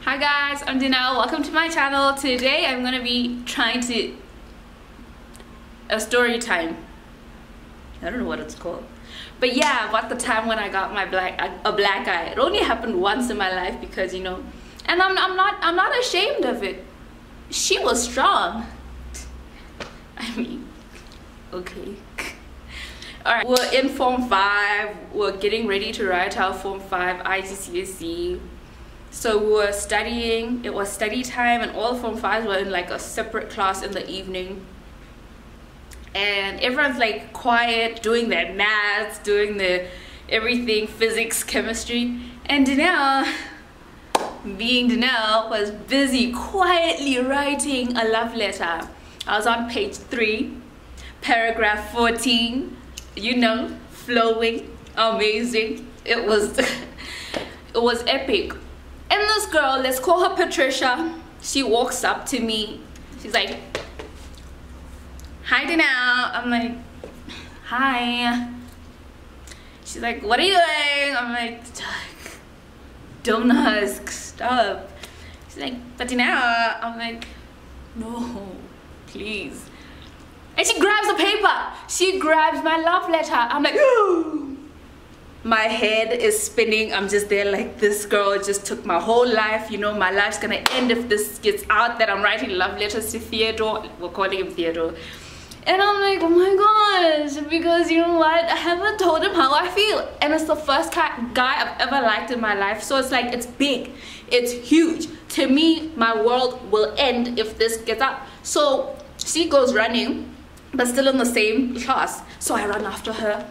Hi guys, I'm DINEO. Welcome to my channel. Today I'm gonna be trying to a story time. I don't know what it's called, but yeah, about the time when I got my black eye. It only happened once in my life because and I'm not ashamed of it. She was strong. I mean, okay. Alright, we're in Form 5. We're getting ready to write our Form 5 IGCSE. So we were studying. It was study time, and all Form 5s were in like a separate class in the evening. And everyone's like quiet, doing their maths, doing their everything, physics, chemistry. And DINEO, being DINEO, was busy quietly writing a love letter. I was on page 3, paragraph 14. Flowing, amazing. It was epic. And this girl, let's call her Patricia, she walks up to me. She's like, "Hi DINEO." I'm like, "Hi." She's like, "What are you doing?" I'm like, "Don't ask, stop." She's like, "But DINEO." I'm like, "No, please." And she grabs the paper. She grabs my love letter. I'm like, "Ooh." My head is spinning. I'm just there like, this girl just took my whole life. My life's gonna end if this gets out that I'm writing love letters to Theodore. We're calling him Theodore. And I'm like, oh my gosh, because you know what? I haven't told him how I feel. And it's the first guy I've ever liked in my life. So it's like, it's big, it's huge. To me, my world will end if this gets out. So she goes running, but still in the same class. So I run after her,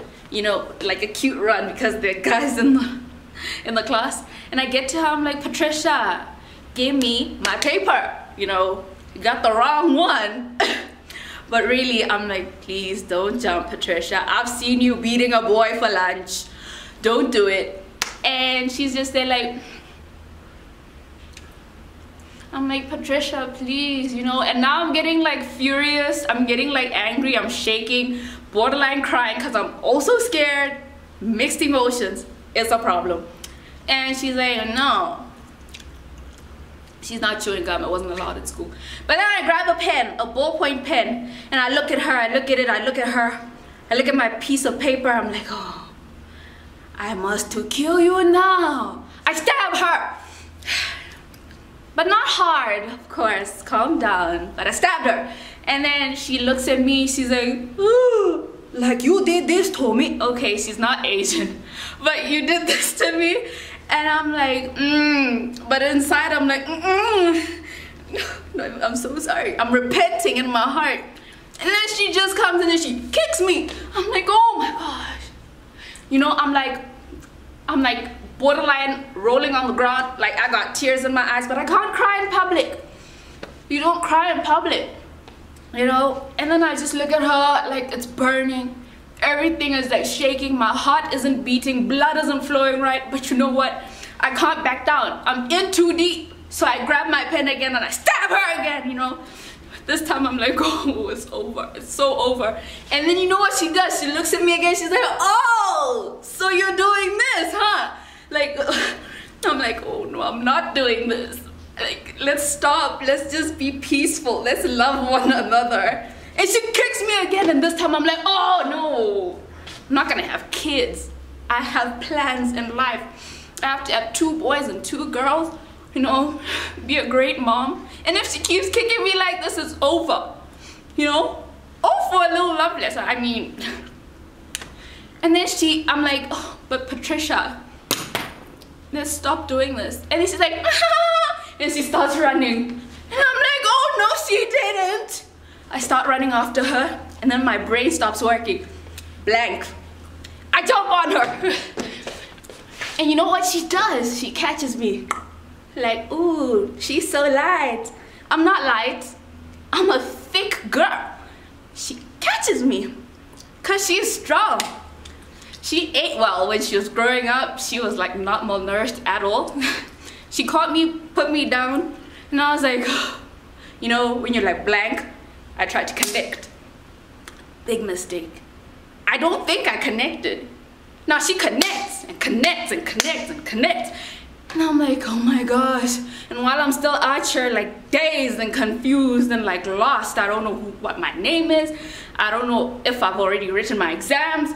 like a cute run because there are guys in the class. And I get to her, I'm like, "Patricia, give me my paper. You got the wrong one." But really, I'm like, "Please don't jump, Patricia. I've seen you beating a boy for lunch. Don't do it." And she's just there like, I'm like, "Patricia, please," and now I'm getting like furious. I'm getting like angry. I'm shaking, borderline crying because I'm also scared. Mixed emotions. It's a problem. And she's like, "No." She's not chewing gum. It wasn't allowed at school. But then I grab a pen, a ballpoint pen, and I look at her. I look at it. I look at her. I look at my piece of paper. I'm like, "Oh, I must to kill you now." I stab her. But not hard, of course. Calm down. But I stabbed her. And then she looks at me. She's like, "Ooh, like you did this to me." Okay, she's not Asian. "But you did this to me." And I'm like, But inside I'm like, No, I'm so sorry. I'm repenting in my heart. And then she just comes and then she kicks me. I'm like, oh my gosh. I'm like borderline rolling on the ground. Like I got tears in my eyes, but I can't cry in public. You don't cry in public, And then I just look at her like it's burning. Everything is like shaking. My heart isn't beating. Blood isn't flowing right. But you know what? I can't back down. I'm in too deep. So I grab my pen again and I stab her again, This time I'm like, oh, it's over. It's so over. And then you know what she does? She looks at me again. She's like, "Oh, so you're doing this, huh?" Like, I'm like, "Oh no, I'm not doing this. Like, let's stop. Let's just be peaceful. Let's love one another." And she kicks me again, and this time I'm like, "Oh no, I'm not gonna have kids. I have plans in life. I have to have 2 boys and 2 girls, be a great mom. And if she keeps kicking me like this, it's over, Oh, for a little love letter, I mean." And then I'm like, "Oh, but Patricia, let's stop doing this." And then she's like, "Ah!" And she starts running. And I'm like, "Oh no, she didn't." I start running after her, and then my brain stops working. Blank. I jump on her. And you know what she does? She catches me. Like, ooh, she's so light. I'm not light. I'm a thick girl. She catches me. Because she's strong. She ate well when she was growing up. She was like not malnourished at all. She caught me, put me down, and I was like, when you're like blank, I tried to connect. Big mistake. I don't think I connected. Now she connects and connects and connects and connects. And I'm like, oh my gosh. And while I'm still out here like dazed and confused and like lost, I don't know what my name is. I don't know if I've already written my exams.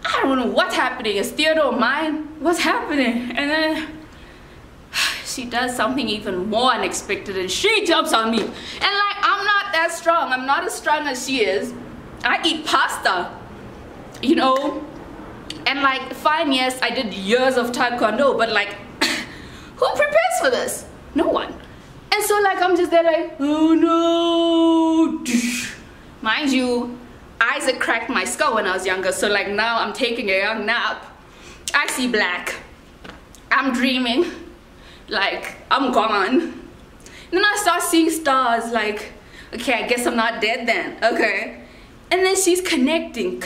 I don't know what's happening. Is Theodore mine? What's happening? And then she does something even more unexpected and she jumps on me. And like, I'm not that strong. I'm not as strong as she is. I eat pasta, you know? And like, fine, yes, I did years of taekwondo, but like, who prepares for this? No one. And so like, I'm just there like, oh no. Mind you, Isaac cracked my skull when I was younger, so like now I'm taking a young nap. I see black. I'm dreaming. Like, I'm gone. And then I start seeing stars, like, okay, I guess I'm not dead then, okay. And then she's connecting.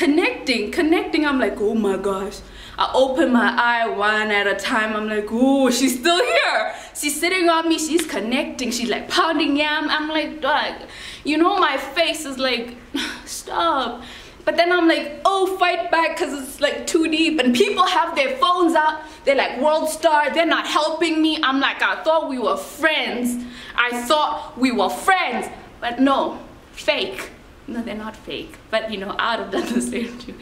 I'm like, oh my gosh. I open my eye one at a time. I'm like, oh, she's still here. She's sitting on me, she's connecting. She's like pounding yam. I'm like, dog, you know, my face is like, stop. But then I'm like, oh, fight back, because it's like too deep. And people have their phones out. They're like, world star, they're not helping me. I'm like, I thought we were friends. But no, fake. No, they're not fake. But you know, I would have done the same too.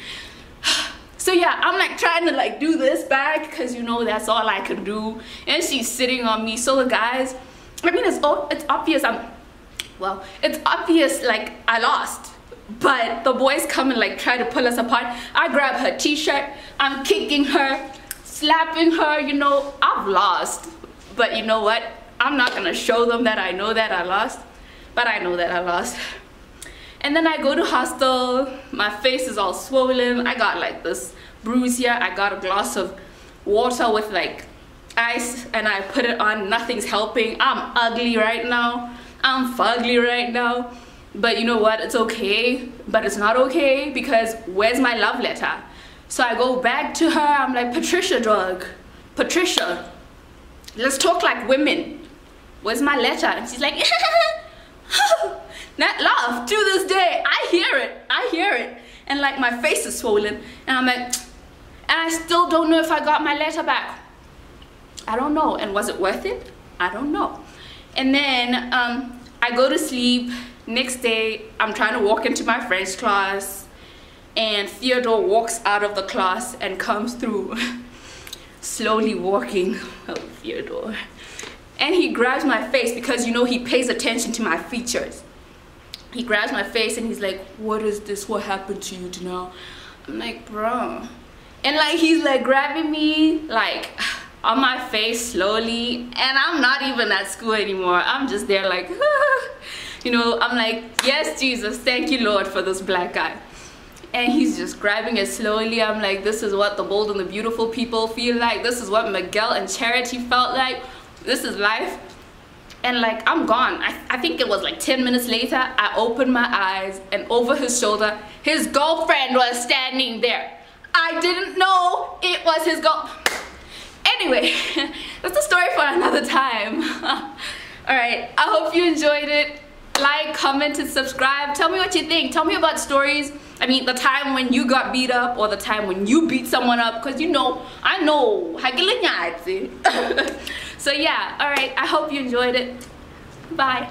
So yeah, I'm like trying to like do this back because you know that's all I could do. And she's sitting on me. So the guys, I mean, it's obvious it's obvious like I lost. But the boys come and like try to pull us apart. I grab her t-shirt, I'm kicking her, slapping her, you know, I've lost. But you know what? I'm not gonna show them that I know that I lost, but I know that I lost. And then I go to hostel, my face is all swollen, I got like this bruise here, I got a glass of water with like ice and I put it on, nothing's helping. I'm ugly right now, I'm fugly right now. But you know what, it's okay, but it's not okay because where's my love letter? So I go back to her, I'm like, Patricia, dog, Patricia, let's talk like women. Where's my letter? And she's like, that laugh, to this day, I hear it. And like my face is swollen and I'm like, and I still don't know if I got my letter back. I don't know, and was it worth it? I don't know. And then I go to sleep. Next day, I'm trying to walk into my French class and Theodore walks out of the class and comes through, slowly walking. Oh, Theodore. And he grabs my face because, you know, he pays attention to my features. He grabs my face and he's like, what is this? What happened to you now? I'm like, bro. And like, he's like grabbing me like on my face slowly. And I'm not even at school anymore. I'm just there like, you know, I'm like, yes, Jesus, thank you, Lord, for this black guy. And he's just grabbing it slowly. I'm like, this is what the bold and the beautiful people feel like. This is what Miguel and Charity felt like. This is life. And like, I'm gone. I think it was like 10 minutes later, I opened my eyes and over his shoulder, his girlfriend was standing there. I didn't know it was his Anyway, that's a story for another time. Alright, I hope you enjoyed it. Like, comment, and subscribe. Tell me what you think. Tell me about stories. I mean, the time when you got beat up or the time when you beat someone up, because you know, I know. So yeah, alright, I hope you enjoyed it. Bye.